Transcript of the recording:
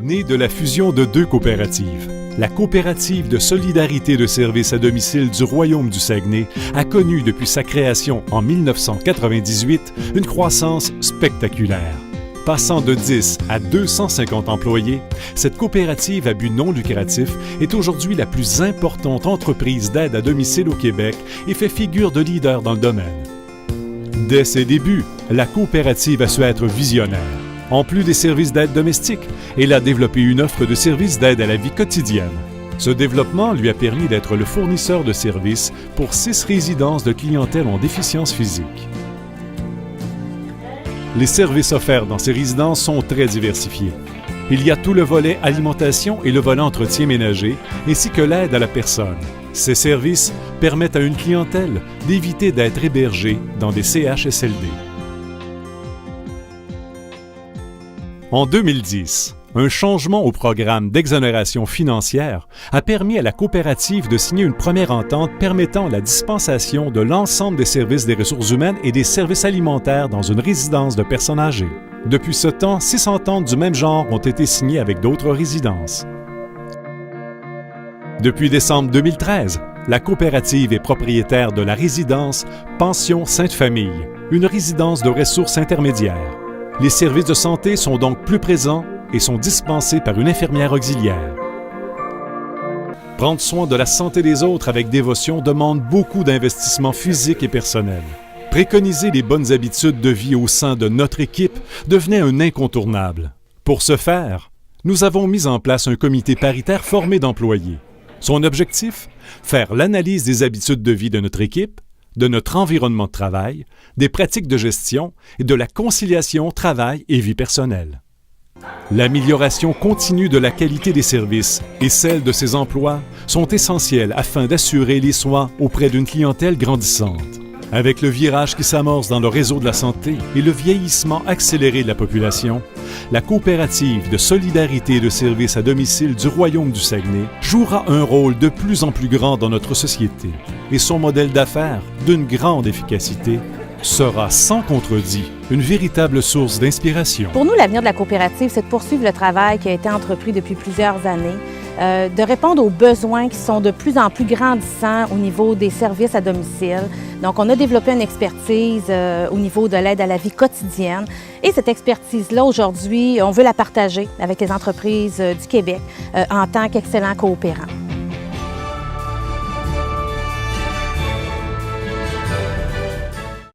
Née de la fusion de deux coopératives, la coopérative de solidarité de services à domicile du Royaume du Saguenay a connu depuis sa création en 1998 une croissance spectaculaire. Passant de 10 à 250 employés, cette coopérative à but non lucratif est aujourd'hui la plus importante entreprise d'aide à domicile au Québec et fait figure de leader dans le domaine. Dès ses débuts, la coopérative a su être visionnaire. En plus des services d'aide domestique, elle a développé une offre de services d'aide à la vie quotidienne. Ce développement lui a permis d'être le fournisseur de services pour 6 résidences de clientèle en déficience physique. Les services offerts dans ces résidences sont très diversifiés. Il y a tout le volet alimentation et le volet entretien ménager, ainsi que l'aide à la personne. Ces services permettent à une clientèle d'éviter d'être hébergée dans des CHSLD. En 2010, un changement au programme d'exonération financière a permis à la coopérative de signer une première entente permettant la dispensation de l'ensemble des services des ressources humaines et des services alimentaires dans une résidence de personnes âgées. Depuis ce temps, 6 ententes du même genre ont été signées avec d'autres résidences. Depuis décembre 2013, la coopérative est propriétaire de la résidence Pension Sainte-Famille, une résidence de ressources intermédiaires. Les services de santé sont donc plus présents et sont dispensés par une infirmière auxiliaire. Prendre soin de la santé des autres avec dévotion demande beaucoup d'investissement physique et personnel. Préconiser les bonnes habitudes de vie au sein de notre équipe devenait un incontournable. Pour ce faire, nous avons mis en place un comité paritaire formé d'employés. Son objectif? Faire l'analyse des habitudes de vie de notre équipe, de notre environnement de travail, des pratiques de gestion et de la conciliation travail et vie personnelle. L'amélioration continue de la qualité des services et celle de ses emplois sont essentielles afin d'assurer les soins auprès d'une clientèle grandissante. Avec le virage qui s'amorce dans le réseau de la santé et le vieillissement accéléré de la population, la coopérative de solidarité et de services à domicile du Royaume du Saguenay jouera un rôle de plus en plus grand dans notre société et son modèle d'affaires, d'une grande efficacité, sera sans contredit une véritable source d'inspiration. Pour nous, l'avenir de la coopérative, c'est de poursuivre le travail qui a été entrepris depuis plusieurs années, de répondre aux besoins qui sont de plus en plus grandissants au niveau des services à domicile. Donc, on a développé une expertise au niveau de l'aide à la vie quotidienne. Et cette expertise-là, aujourd'hui, on veut la partager avec les entreprises du Québec en tant qu'excellents coopérants.